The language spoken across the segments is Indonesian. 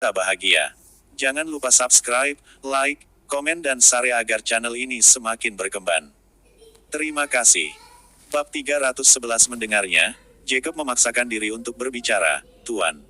bahagia. Jangan lupa subscribe, like, komen dan share agar channel ini semakin berkembang. Terima kasih. Bab 311 mendengarnya, Jacob memaksakan diri untuk berbicara, Tuan.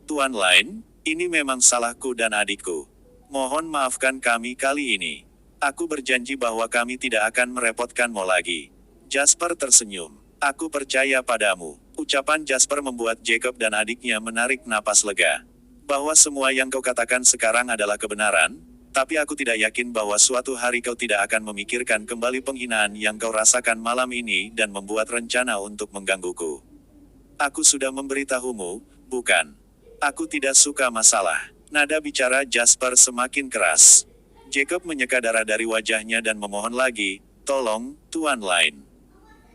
Tuan Lain, ini memang salahku dan adikku. Mohon maafkan kami kali ini. Aku berjanji bahwa kami tidak akan merepotkanmu lagi. Jasper tersenyum. Aku percaya padamu. Ucapan Jasper membuat Jacob dan adiknya menarik napas lega. Bahwa semua yang kau katakan sekarang adalah kebenaran, tapi aku tidak yakin bahwa suatu hari kau tidak akan memikirkan kembali penghinaan yang kau rasakan malam ini dan membuat rencana untuk menggangguku. Aku sudah memberitahumu, bukan? Aku tidak suka masalah. Nada bicara Jasper semakin keras. Jacob menyeka darah dari wajahnya dan memohon lagi, tolong, Tuan Lain.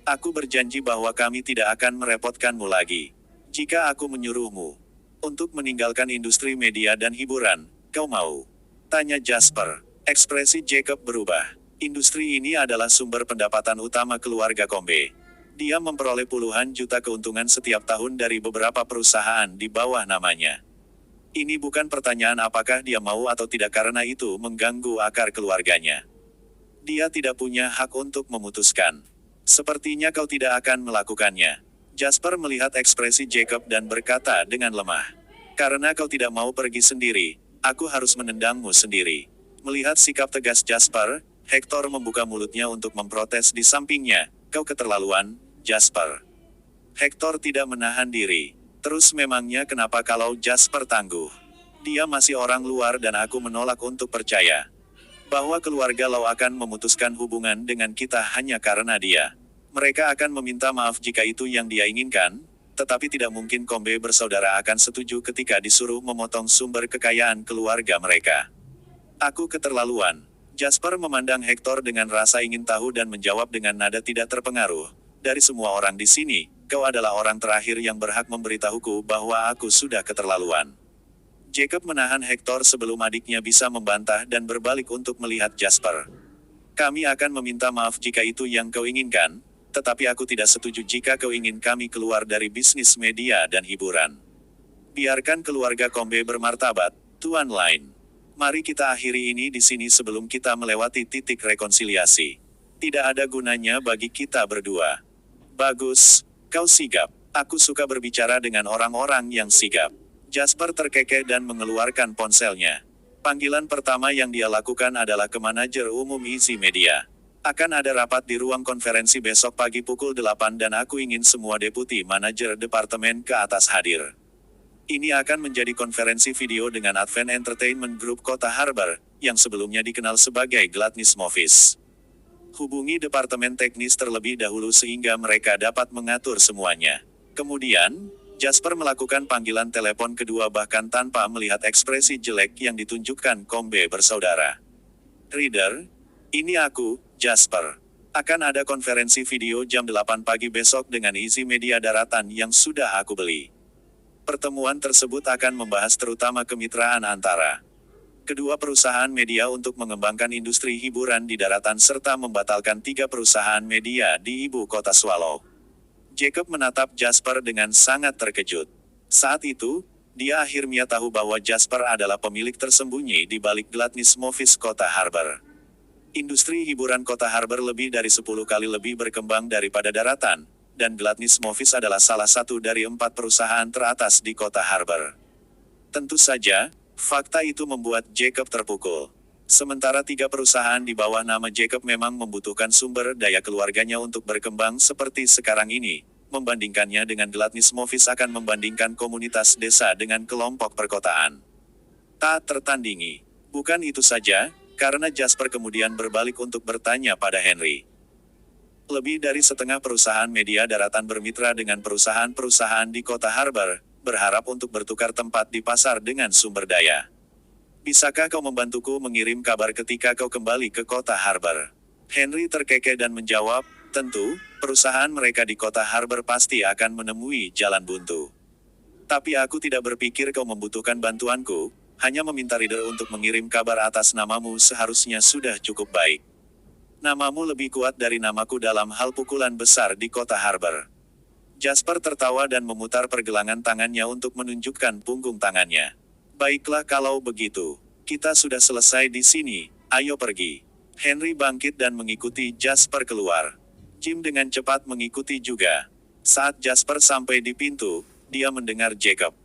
Aku berjanji bahwa kami tidak akan merepotkanmu lagi. Jika aku menyuruhmu untuk meninggalkan industri media dan hiburan, kau mau? Tanya Jasper. Ekspresi Jacob berubah. Industri ini adalah sumber pendapatan utama keluarga Combe. Dia memperoleh puluhan juta keuntungan setiap tahun dari beberapa perusahaan di bawah namanya. Ini bukan pertanyaan apakah dia mau atau tidak karena itu mengganggu akar keluarganya. Dia tidak punya hak untuk memutuskan. Sepertinya kau tidak akan melakukannya. Jasper melihat ekspresi Jacob dan berkata dengan lemah. Karena kau tidak mau pergi sendiri, aku harus menendangmu sendiri. Melihat sikap tegas Jasper, Hector membuka mulutnya untuk memprotes di sampingnya. Kau keterlaluan, Jasper. Hector tidak menahan diri. Terus memangnya kenapa kalau Jasper tangguh? Dia masih orang luar dan aku menolak untuk percaya bahwa keluarga Lau akan memutuskan hubungan dengan kita hanya karena dia. Mereka akan meminta maaf jika itu yang dia inginkan, tetapi tidak mungkin Combe bersaudara akan setuju ketika disuruh memotong sumber kekayaan keluarga mereka. Aku keterlaluan. Jasper memandang Hector dengan rasa ingin tahu dan menjawab dengan nada tidak terpengaruh. Dari semua orang di sini, kau adalah orang terakhir yang berhak memberitahuku bahwa aku sudah keterlaluan. Jacob menahan Hector sebelum adiknya bisa membantah dan berbalik untuk melihat Jasper. Kami akan meminta maaf jika itu yang kau inginkan, tetapi aku tidak setuju jika kau ingin kami keluar dari bisnis media dan hiburan. Biarkan keluarga Combe bermartabat, Tuan Lain. Mari kita akhiri ini di sini sebelum kita melewati titik rekonsiliasi. Tidak ada gunanya bagi kita berdua. Bagus, kau sigap. Aku suka berbicara dengan orang-orang yang sigap. Jasper terkekeh dan mengeluarkan ponselnya. Panggilan pertama yang dia lakukan adalah ke manajer umum Easy Media. Akan ada rapat di ruang konferensi besok pagi pukul 8 dan aku ingin semua deputi manajer departemen ke atas hadir. Ini akan menjadi konferensi video dengan Advent Entertainment Group Kota Harbor, yang sebelumnya dikenal sebagai Gladness Movies. Hubungi departemen teknis terlebih dahulu sehingga mereka dapat mengatur semuanya. Kemudian, Jasper melakukan panggilan telepon kedua bahkan tanpa melihat ekspresi jelek yang ditunjukkan Combe bersaudara. Reader, ini aku, Jasper. Akan ada konferensi video jam 8 pagi besok dengan Easy Media Daratan yang sudah aku beli. Pertemuan tersebut akan membahas terutama kemitraan antara kedua perusahaan media untuk mengembangkan industri hiburan di daratan serta membatalkan 3 perusahaan media di ibu kota Swallow. Jacob menatap Jasper dengan sangat terkejut. Saat itu, dia akhirnya tahu bahwa Jasper adalah pemilik tersembunyi di balik Gladness Movies Kota Harbor. Industri hiburan Kota Harbor lebih dari 10 kali lebih berkembang daripada daratan, dan Gladness Movies adalah salah satu dari 4 perusahaan teratas di Kota Harbor. Tentu saja, fakta itu membuat Jacob terpukul. Sementara 3 perusahaan di bawah nama Jacob memang membutuhkan sumber daya keluarganya untuk berkembang seperti sekarang ini. Membandingkannya dengan Gladness Movies akan membandingkan komunitas desa dengan kelompok perkotaan. Tak tertandingi. Bukan itu saja, karena Jasper kemudian berbalik untuk bertanya pada Henry. Lebih dari setengah perusahaan media daratan bermitra dengan perusahaan-perusahaan di Kota Harbor, berharap untuk bertukar tempat di pasar dengan sumber daya. Bisakah kau membantuku mengirim kabar ketika kau kembali ke Kota Harbor? Henry terkekeh dan menjawab, tentu, perusahaan mereka di Kota Harbor pasti akan menemui jalan buntu. Tapi aku tidak berpikir kau membutuhkan bantuanku, hanya meminta reader untuk mengirim kabar atas namamu seharusnya sudah cukup baik. Namamu lebih kuat dari namaku dalam hal pukulan besar di Kota Harbor. Jasper tertawa dan memutar pergelangan tangannya untuk menunjukkan punggung tangannya. Baiklah kalau begitu. Kita sudah selesai di sini, ayo pergi. Henry bangkit dan mengikuti Jasper keluar. Jim dengan cepat mengikuti juga. Saat Jasper sampai di pintu, dia mendengar Jacob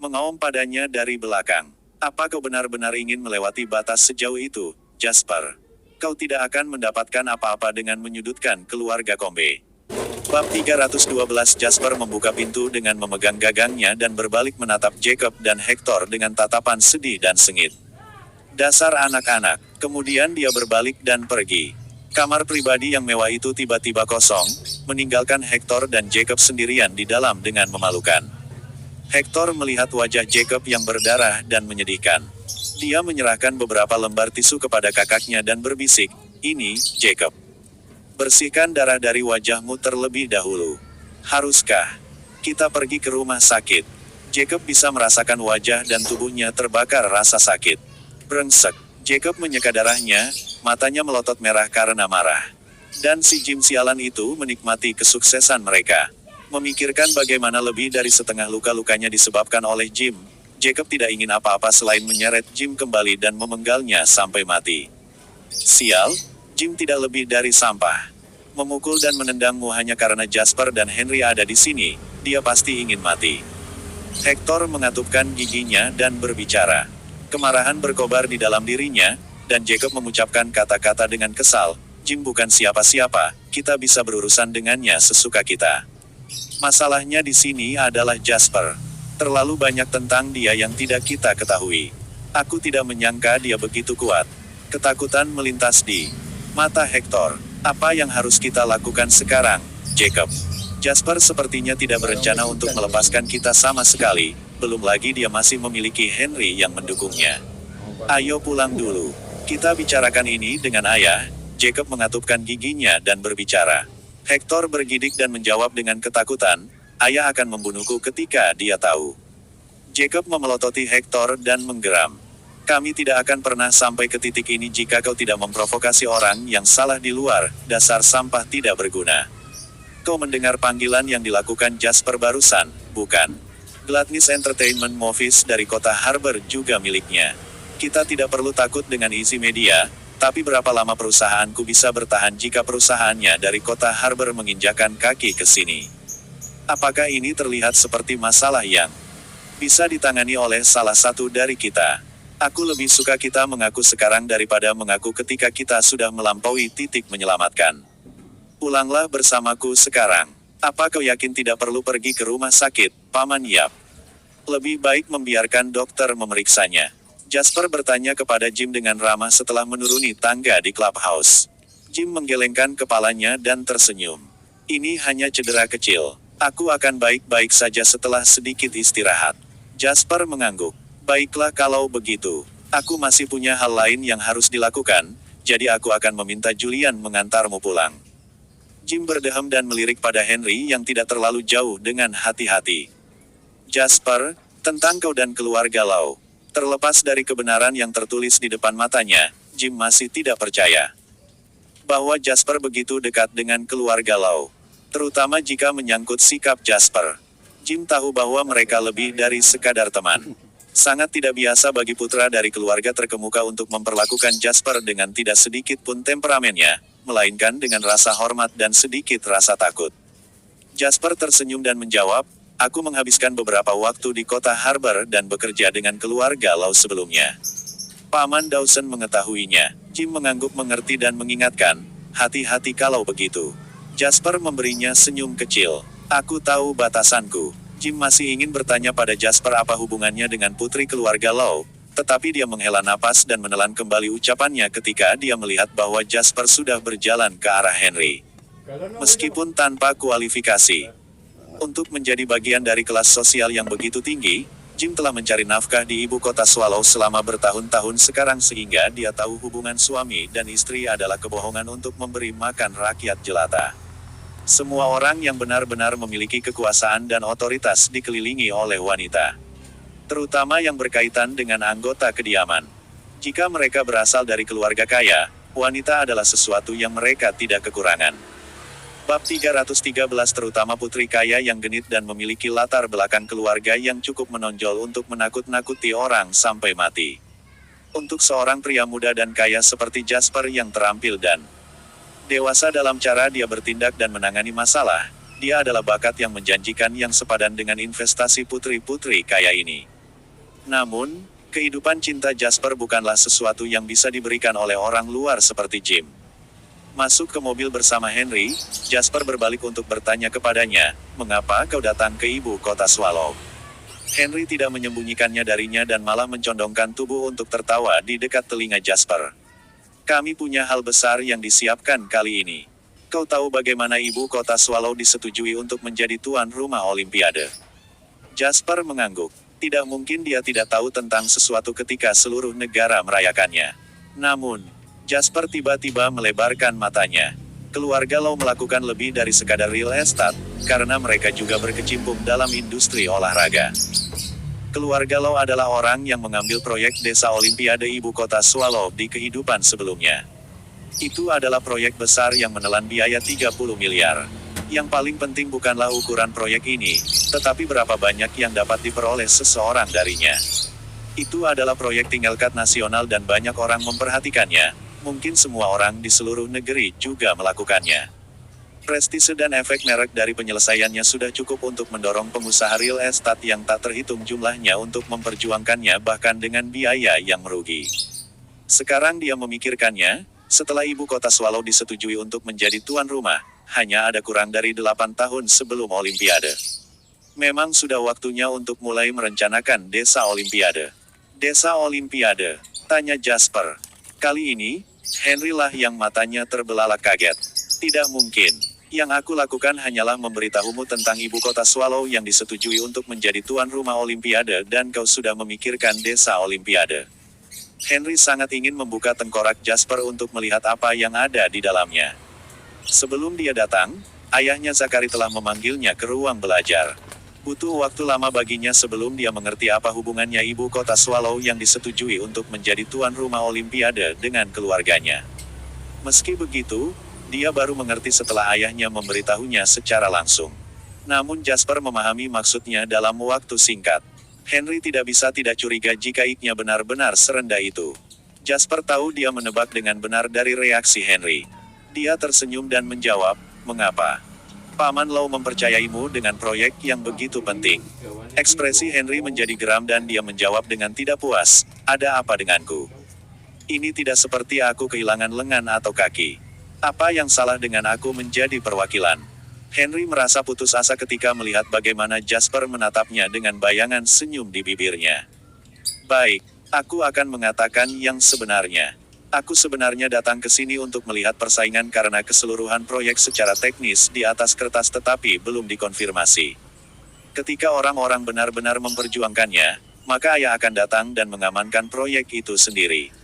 mengaum padanya dari belakang. Apa kau benar-benar ingin melewati batas sejauh itu, Jasper? Kau tidak akan mendapatkan apa-apa dengan menyudutkan keluarga Combe. Bab 312. Jasper membuka pintu dengan memegang gagangnya dan berbalik menatap Jacob dan Hector dengan tatapan sedih dan sengit. Dasar anak-anak. Kemudian dia berbalik dan pergi. Kamar pribadi yang mewah itu tiba-tiba kosong, meninggalkan Hector dan Jacob sendirian di dalam dengan memalukan. Hector melihat wajah Jacob yang berdarah dan menyedihkan. Dia menyerahkan beberapa lembar tisu kepada kakaknya dan berbisik, "Ini, Jacob. Bersihkan darah dari wajahmu terlebih dahulu. Haruskah kita pergi ke rumah sakit?" Jacob bisa merasakan wajah dan tubuhnya terbakar rasa sakit. Brengsek. Jacob menyeka darahnya, matanya melotot merah karena marah. Dan si Jim sialan itu menikmati kesuksesan mereka. Memikirkan bagaimana lebih dari setengah luka-lukanya disebabkan oleh Jim, Jacob tidak ingin apa-apa selain menyeret Jim kembali dan memenggalnya sampai mati. Sial, Jim tidak lebih dari sampah. Memukul dan menendangmu hanya karena Jasper dan Henry ada di sini, dia pasti ingin mati. Hector mengatupkan giginya dan berbicara. Kemarahan berkobar di dalam dirinya, dan Jacob mengucapkan kata-kata dengan kesal, "Jim bukan siapa-siapa, kita bisa berurusan dengannya sesuka kita. Masalahnya di sini adalah Jasper. Terlalu banyak tentang dia yang tidak kita ketahui. Aku tidak menyangka dia begitu kuat." Ketakutan melintas di mata Hector. "Apa yang harus kita lakukan sekarang, Jacob? Jasper sepertinya tidak berencana untuk melepaskan kita sama sekali, belum lagi dia masih memiliki Henry yang mendukungnya. Ayo pulang dulu. Kita bicarakan ini dengan ayah." Jacob mengatupkan giginya dan berbicara. Hector bergidik dan menjawab dengan ketakutan, "Ayah akan membunuhku ketika dia tahu." Jacob memelototi Hector dan menggeram. "Kami tidak akan pernah sampai ke titik ini jika kau tidak memprovokasi orang yang salah di luar, dasar sampah tidak berguna." Kau mendengar panggilan yang dilakukan Jasper barusan, bukan? Gladness Entertainment Movies dari kota Harbor juga miliknya. Kita tidak perlu takut dengan isi media, tapi berapa lama perusahaanku bisa bertahan jika perusahaannya dari kota Harbor menginjakan kaki ke sini? Apakah ini terlihat seperti masalah yang bisa ditangani oleh salah satu dari kita? Aku lebih suka kita mengaku sekarang daripada mengaku ketika kita sudah melampaui titik menyelamatkan. Pulanglah bersamaku sekarang. Apa kau yakin tidak perlu pergi ke rumah sakit, Paman Yap? Lebih baik membiarkan dokter memeriksanya. Jasper bertanya kepada Jim dengan ramah setelah menuruni tangga di clubhouse. Jim menggelengkan kepalanya dan tersenyum. "Ini hanya cedera kecil. Aku akan baik-baik saja setelah sedikit istirahat." Jasper mengangguk. "Baiklah kalau begitu. Aku masih punya hal lain yang harus dilakukan, jadi aku akan meminta Julian mengantarmu pulang." Jim berdehem dan melirik pada Henry yang tidak terlalu jauh dengan hati-hati. "Jasper, tentang kau dan keluarga Lau." Terlepas dari kebenaran yang tertulis di depan matanya, Jim masih tidak percaya bahwa Jasper begitu dekat dengan keluarga Lau. Terutama jika menyangkut sikap Jasper. Jim tahu bahwa mereka lebih dari sekadar teman. Sangat tidak biasa bagi putra dari keluarga terkemuka untuk memperlakukan Jasper dengan tidak sedikit pun temperamennya, melainkan dengan rasa hormat dan sedikit rasa takut. Jasper tersenyum dan menjawab, "Aku menghabiskan beberapa waktu di kota Harbor dan bekerja dengan keluarga Lau sebelumnya." Paman Dawson mengetahuinya. Jim mengangguk mengerti dan mengingatkan, "Hati-hati kalau begitu." Jasper memberinya senyum kecil. "Aku tahu batasanku." Jim masih ingin bertanya pada Jasper apa hubungannya dengan putri keluarga Lau, tetapi dia menghela napas dan menelan kembali ucapannya ketika dia melihat bahwa Jasper sudah berjalan ke arah Henry. Meskipun tanpa kualifikasi untuk menjadi bagian dari kelas sosial yang begitu tinggi, Jim telah mencari nafkah di ibu kota Swallow selama bertahun-tahun sekarang sehingga dia tahu hubungan suami dan istri adalah kebohongan untuk memberi makan rakyat jelata. Semua orang yang benar-benar memiliki kekuasaan dan otoritas dikelilingi oleh wanita. Terutama yang berkaitan dengan anggota kediaman. Jika mereka berasal dari keluarga kaya, wanita adalah sesuatu yang mereka tidak kekurangan. Bab 313 terutama putri kaya yang genit dan memiliki latar belakang keluarga yang cukup menonjol untuk menakut-nakuti orang sampai mati. Untuk seorang pria muda dan kaya seperti Jasper yang terampil dan dewasa dalam cara dia bertindak dan menangani masalah, dia adalah bakat yang menjanjikan yang sepadan dengan investasi putri-putri kaya ini. Namun, kehidupan cinta Jasper bukanlah sesuatu yang bisa diberikan oleh orang luar seperti Jim. Masuk ke mobil bersama Henry, Jasper berbalik untuk bertanya kepadanya, "Mengapa kau datang ke ibu kota Swallow?" Henry tidak menyembunyikannya darinya dan malah mencondongkan tubuh untuk tertawa di dekat telinga Jasper. "Kami punya hal besar yang disiapkan kali ini. Kau tahu bagaimana ibu kota Swallow disetujui untuk menjadi tuan rumah Olimpiade?" Jasper mengangguk. Tidak mungkin dia tidak tahu tentang sesuatu ketika seluruh negara merayakannya. Namun, Jasper tiba-tiba melebarkan matanya. Keluarga Lau melakukan lebih dari sekadar real estate, karena mereka juga berkecimpung dalam industri olahraga. Keluarga Lau adalah orang yang mengambil proyek desa Olimpiade ibu kota Swallow di kehidupan sebelumnya. Itu adalah proyek besar yang menelan biaya 30 miliar. Yang paling penting bukanlah ukuran proyek ini, tetapi berapa banyak yang dapat diperoleh seseorang darinya. Itu adalah proyek tingkat nasional dan banyak orang memperhatikannya. Mungkin semua orang di seluruh negeri juga melakukannya. Prestise dan efek merek dari penyelesaiannya sudah cukup untuk mendorong pengusaha real estate yang tak terhitung jumlahnya untuk memperjuangkannya bahkan dengan biaya yang merugi. Sekarang dia memikirkannya, setelah ibu kota Swallow disetujui untuk menjadi tuan rumah, hanya ada kurang dari 8 tahun sebelum Olimpiade. Memang sudah waktunya untuk mulai merencanakan desa Olimpiade. Desa Olimpiade? Tanya Jasper. Kali ini, Henry lah yang matanya terbelalak kaget. Tidak mungkin. Yang aku lakukan hanyalah memberitahumu tentang ibu kota Swallow yang disetujui untuk menjadi tuan rumah Olimpiade dan kau sudah memikirkan desa Olimpiade. Henry sangat ingin membuka tengkorak Jasper untuk melihat apa yang ada di dalamnya. Sebelum dia datang, ayahnya Zachary telah memanggilnya ke ruang belajar. Butuh waktu lama baginya sebelum dia mengerti apa hubungannya ibu kota Swallow yang disetujui untuk menjadi tuan rumah Olimpiade dengan keluarganya. Meski begitu, dia baru mengerti setelah ayahnya memberitahunya secara langsung. Namun Jasper memahami maksudnya dalam waktu singkat. Henry tidak bisa tidak curiga jika iknya benar-benar serendah itu. Jasper tahu dia menebak dengan benar dari reaksi Henry. Dia tersenyum dan menjawab, "Mengapa? Paman Lau mempercayaimu dengan proyek yang begitu penting." Ekspresi Henry menjadi geram dan dia menjawab dengan tidak puas, "Ada apa denganku? Ini tidak seperti aku kehilangan lengan atau kaki. Apa yang salah dengan aku menjadi perwakilan?" Henry merasa putus asa ketika melihat bagaimana Jasper menatapnya dengan bayangan senyum di bibirnya. "Baik, aku akan mengatakan yang sebenarnya. Aku sebenarnya datang ke sini untuk melihat persaingan karena keseluruhan proyek secara teknis di atas kertas tetapi belum dikonfirmasi. Ketika orang-orang benar-benar memperjuangkannya, maka ayah akan datang dan mengamankan proyek itu sendiri."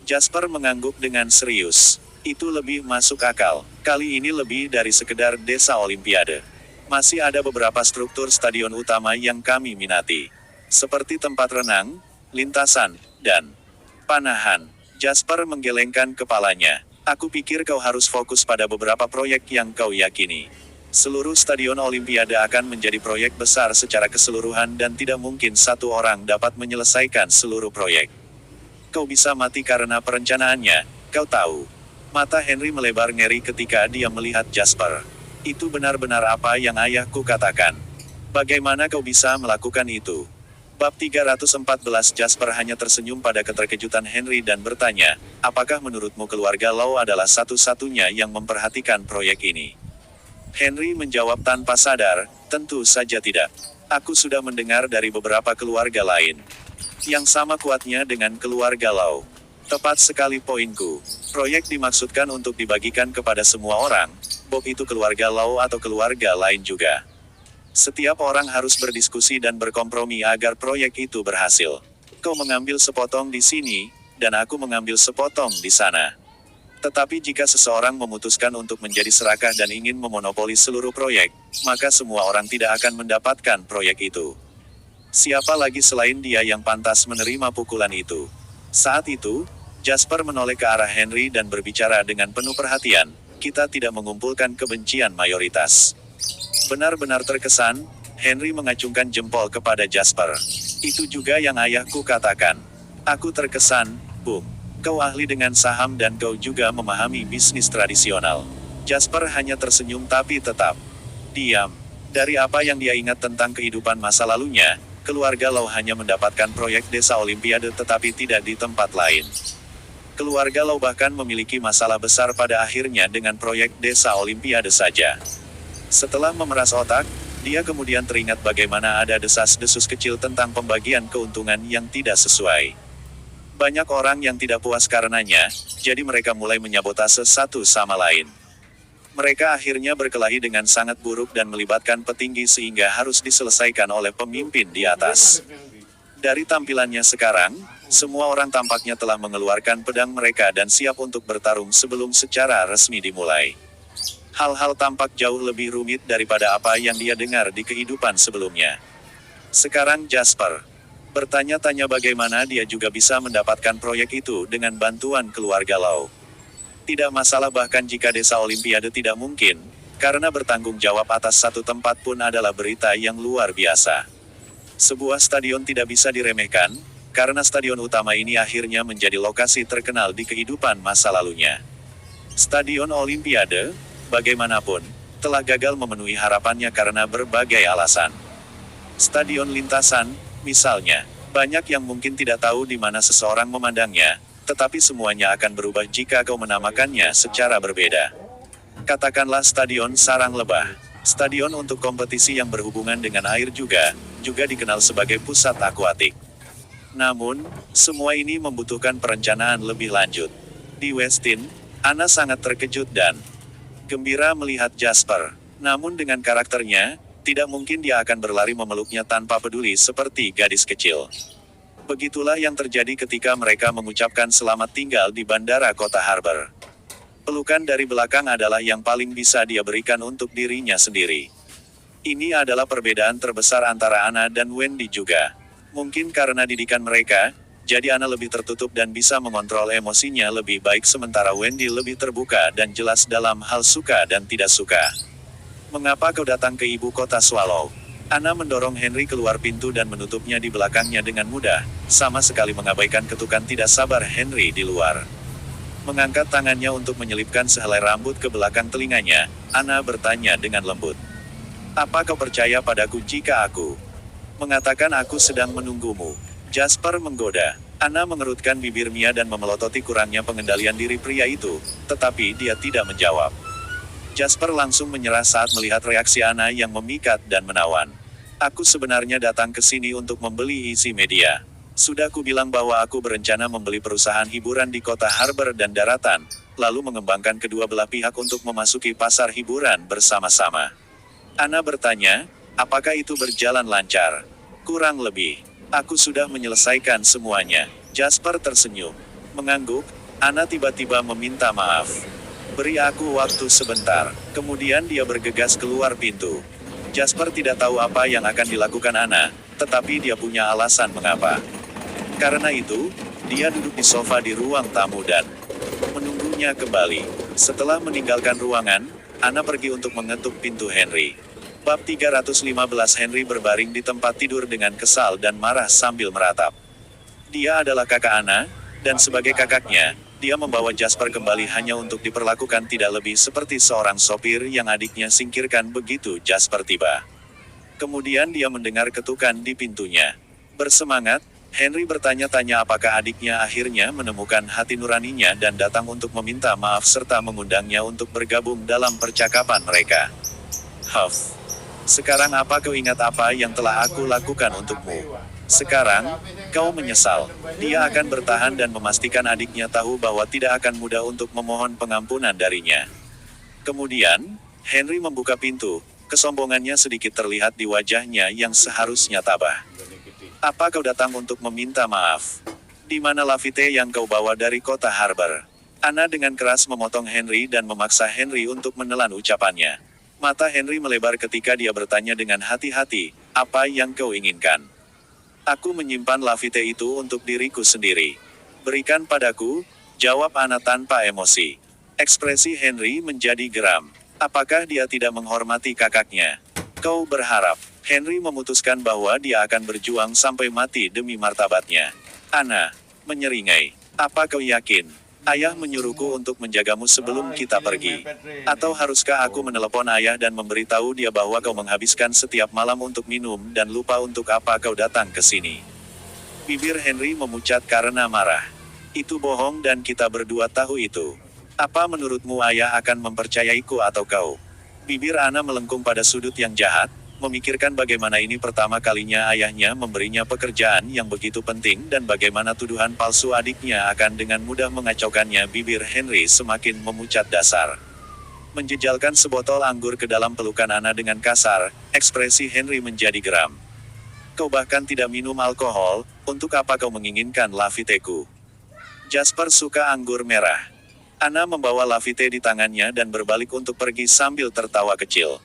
Jasper mengangguk dengan serius. Itu lebih masuk akal. Kali ini lebih dari sekedar desa Olimpiade. Masih ada beberapa struktur stadion utama yang kami minati. Seperti tempat renang, lintasan, dan panahan. Jasper menggelengkan kepalanya. "Aku pikir kau harus fokus pada beberapa proyek yang kau yakini. Seluruh stadion Olimpiade akan menjadi proyek besar secara keseluruhan dan tidak mungkin satu orang dapat menyelesaikan seluruh proyek. Kau bisa mati karena perencanaannya, kau tahu." Mata Henry melebar ngeri ketika dia melihat Jasper. "Itu benar-benar apa yang ayahku katakan. Bagaimana kau bisa melakukan itu?" Bab 314 Jasper hanya tersenyum pada keterkejutan Henry dan bertanya, "Apakah menurutmu keluarga Lau adalah satu-satunya yang memperhatikan proyek ini?" Henry menjawab tanpa sadar, "Tentu saja tidak. Aku sudah mendengar dari beberapa keluarga lain yang sama kuatnya dengan keluarga Lau." Tepat sekali poinku. Proyek dimaksudkan untuk dibagikan kepada semua orang, Bob itu keluarga Lau atau keluarga lain juga. Setiap orang harus berdiskusi dan berkompromi agar proyek itu berhasil. Kau mengambil sepotong di sini, dan aku mengambil sepotong di sana. Tetapi jika seseorang memutuskan untuk menjadi serakah dan ingin memonopoli seluruh proyek, maka semua orang tidak akan mendapatkan proyek itu. Siapa lagi selain dia yang pantas menerima pukulan itu? Saat itu, Jasper menoleh ke arah Henry dan berbicara dengan penuh perhatian, kita tidak mengumpulkan kebencian mayoritas. Benar-benar terkesan, Henry mengacungkan jempol kepada Jasper. Itu juga yang ayahku katakan. Aku terkesan, Bung. Kau ahli dengan saham dan kau juga memahami bisnis tradisional. Jasper hanya tersenyum tapi tetap diam. Dari apa yang dia ingat tentang kehidupan masa lalunya, keluarga Lau hanya mendapatkan proyek desa Olimpiade tetapi tidak di tempat lain. Keluarga Lau bahkan memiliki masalah besar pada akhirnya dengan proyek desa Olimpiade saja. Setelah memeras otak, dia kemudian teringat bagaimana ada desas-desus kecil tentang pembagian keuntungan yang tidak sesuai. Banyak orang yang tidak puas karenanya, jadi mereka mulai menyabotase satu sama lain. Mereka akhirnya berkelahi dengan sangat buruk dan melibatkan petinggi sehingga harus diselesaikan oleh pemimpin di atas. Dari tampilannya sekarang, semua orang tampaknya telah mengeluarkan pedang mereka dan siap untuk bertarung sebelum secara resmi dimulai. Hal-hal tampak jauh lebih rumit daripada apa yang dia dengar di kehidupan sebelumnya. Sekarang Jasper bertanya-tanya bagaimana dia juga bisa mendapatkan proyek itu dengan bantuan keluarga Lau. Tidak masalah bahkan jika desa Olimpiade tidak mungkin, karena bertanggung jawab atas satu tempat pun adalah berita yang luar biasa. Sebuah stadion tidak bisa diremehkan, karena stadion utama ini akhirnya menjadi lokasi terkenal di kehidupan masa lalunya. Stadion Olimpiade, bagaimanapun, telah gagal memenuhi harapannya karena berbagai alasan. Stadion lintasan, misalnya, banyak yang mungkin tidak tahu di mana seseorang memandangnya, tetapi semuanya akan berubah jika kau menamakannya secara berbeda. Katakanlah stadion sarang lebah. Stadion untuk kompetisi yang berhubungan dengan air juga dikenal sebagai pusat akuatik. Namun, semua ini membutuhkan perencanaan lebih lanjut. Di Westin, Anna sangat terkejut dan gembira melihat Jasper. Namun dengan karakternya, tidak mungkin dia akan berlari memeluknya tanpa peduli seperti gadis kecil. Begitulah yang terjadi ketika mereka mengucapkan selamat tinggal di bandara kota Harbor. Pelukan dari belakang adalah yang paling bisa dia berikan untuk dirinya sendiri. Ini adalah perbedaan terbesar antara Anna dan Wendy juga. Mungkin karena didikan mereka, jadi Anna lebih tertutup dan bisa mengontrol emosinya lebih baik sementara Wendy lebih terbuka dan jelas dalam hal suka dan tidak suka. Mengapa kau datang ke ibu kota Swallow? Anna mendorong Henry keluar pintu dan menutupnya di belakangnya dengan mudah, sama sekali mengabaikan ketukan tidak sabar Henry di luar. Mengangkat tangannya untuk menyelipkan sehelai rambut ke belakang telinganya, Anna bertanya dengan lembut. Apa kau percaya padaku jika aku mengatakan aku sedang menunggumu? Jasper menggoda. Anna mengerutkan bibir Mia dan memelototi kurangnya pengendalian diri pria itu, tetapi dia tidak menjawab. Jasper langsung menyerah saat melihat reaksi Anna yang memikat dan menawan. Aku sebenarnya datang ke sini untuk membeli isi media. Sudah kubilang bahwa aku berencana membeli perusahaan hiburan di kota Harbor dan daratan, lalu mengembangkan kedua belah pihak untuk memasuki pasar hiburan bersama-sama. Anna bertanya, apakah itu berjalan lancar? Kurang lebih. Aku sudah menyelesaikan semuanya. Jasper tersenyum. Mengangguk, Anna tiba-tiba meminta maaf. Beri aku waktu sebentar. Kemudian dia bergegas keluar pintu. Jasper tidak tahu apa yang akan dilakukan Anna, tetapi dia punya alasan mengapa. Karena itu, dia duduk di sofa di ruang tamu dan menunggunya kembali. Setelah meninggalkan ruangan, Anna pergi untuk mengetuk pintu Henry. Bab 315 Henry berbaring di tempat tidur dengan kesal dan marah sambil meratap. Dia adalah kakak Anna, dan sebagai kakaknya, dia membawa Jasper kembali hanya untuk diperlakukan tidak lebih seperti seorang sopir yang adiknya singkirkan begitu Jasper tiba. Kemudian dia mendengar ketukan di pintunya. Bersemangat, Henry bertanya-tanya apakah adiknya akhirnya menemukan hati nuraninya dan datang untuk meminta maaf serta mengundangnya untuk bergabung dalam percakapan mereka. Huff. Sekarang apa kau ingat apa yang telah aku lakukan untukmu? Sekarang, kau menyesal. Dia akan bertahan dan memastikan adiknya tahu bahwa tidak akan mudah untuk memohon pengampunan darinya. Kemudian, Henry membuka pintu, kesombongannya sedikit terlihat di wajahnya yang seharusnya tabah. Apa kau datang untuk meminta maaf? Di mana Lafite yang kau bawa dari kota Harbor? Anna dengan keras memotong Henry dan memaksa Henry untuk menelan ucapannya. Mata Henry melebar ketika dia bertanya dengan hati-hati, apa yang kau inginkan? Aku menyimpan Lafite itu untuk diriku sendiri. Berikan padaku, jawab Anna tanpa emosi. Ekspresi Henry menjadi geram. Apakah dia tidak menghormati kakaknya? Kau berharap. Henry memutuskan bahwa dia akan berjuang sampai mati demi martabatnya. Anna menyeringai. Apa kau yakin? Ayah menyuruhku untuk menjagamu sebelum kita pergi. Atau haruskah aku menelepon ayah dan memberitahu dia bahwa kau menghabiskan setiap malam untuk minum dan lupa untuk apa kau datang ke sini? Bibir Henry memucat karena marah. Itu bohong dan kita berdua tahu itu. Apa menurutmu ayah akan mempercayaiku atau kau? Bibir Anna melengkung pada sudut yang jahat, memikirkan bagaimana ini pertama kalinya ayahnya memberinya pekerjaan yang begitu penting dan bagaimana tuduhan palsu adiknya akan dengan mudah mengacaukannya. Bibir Henry semakin memucat dasar. Menjejalkan sebotol anggur ke dalam pelukan Anna dengan kasar, ekspresi Henry menjadi geram. Kau bahkan tidak minum alkohol, untuk apa kau menginginkan Lafiteku? Jasper suka anggur merah. Anna membawa Lafite di tangannya dan berbalik untuk pergi sambil tertawa kecil.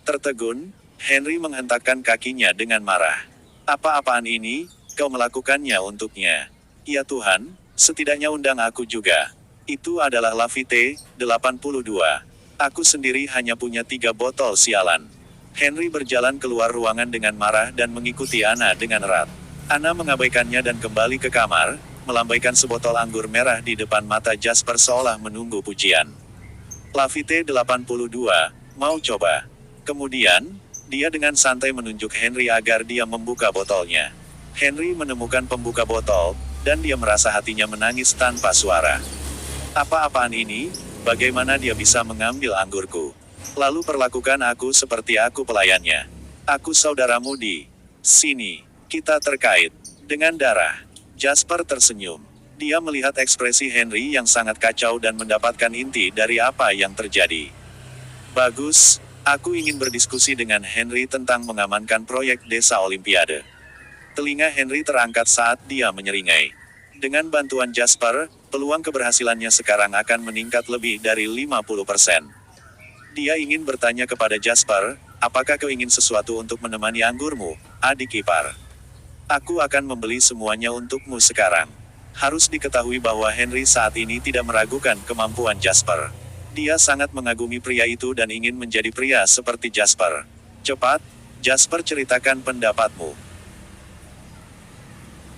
Tertegun, Henry menghentakkan kakinya dengan marah. Apa-apaan ini, kau melakukannya untuknya? Ya Tuhan, setidaknya undang aku juga. Itu adalah Lafite, 82. Aku sendiri hanya punya 3 botol sialan. Henry berjalan keluar ruangan dengan marah dan mengikuti Anna dengan erat. Anna mengabaikannya dan kembali ke kamar, melambaikan sebotol anggur merah di depan mata Jasper seolah menunggu pujian. Lafite 82, mau coba? Kemudian, dia dengan santai menunjuk Henry agar dia membuka botolnya. Henry menemukan pembuka botol, dan dia merasa hatinya menangis tanpa suara. Apa-apaan ini? Bagaimana dia bisa mengambil anggurku? Lalu perlakukan aku seperti aku pelayannya. Aku saudaramu di sini. Kita terkait dengan darah. Jasper tersenyum. Dia melihat ekspresi Henry yang sangat kacau dan mendapatkan inti dari apa yang terjadi. Bagus, aku ingin berdiskusi dengan Henry tentang mengamankan proyek desa Olimpiade. Telinga Henry terangkat saat dia menyeringai. Dengan bantuan Jasper, peluang keberhasilannya sekarang akan meningkat lebih dari 50%. Dia ingin bertanya kepada Jasper, apakah kau ingin sesuatu untuk menemani anggurmu, adik ipar? Aku akan membeli semuanya untukmu sekarang. Harus diketahui bahwa Henry saat ini tidak meragukan kemampuan Jasper. Dia sangat mengagumi pria itu dan ingin menjadi pria seperti Jasper. Cepat, Jasper ceritakan pendapatmu.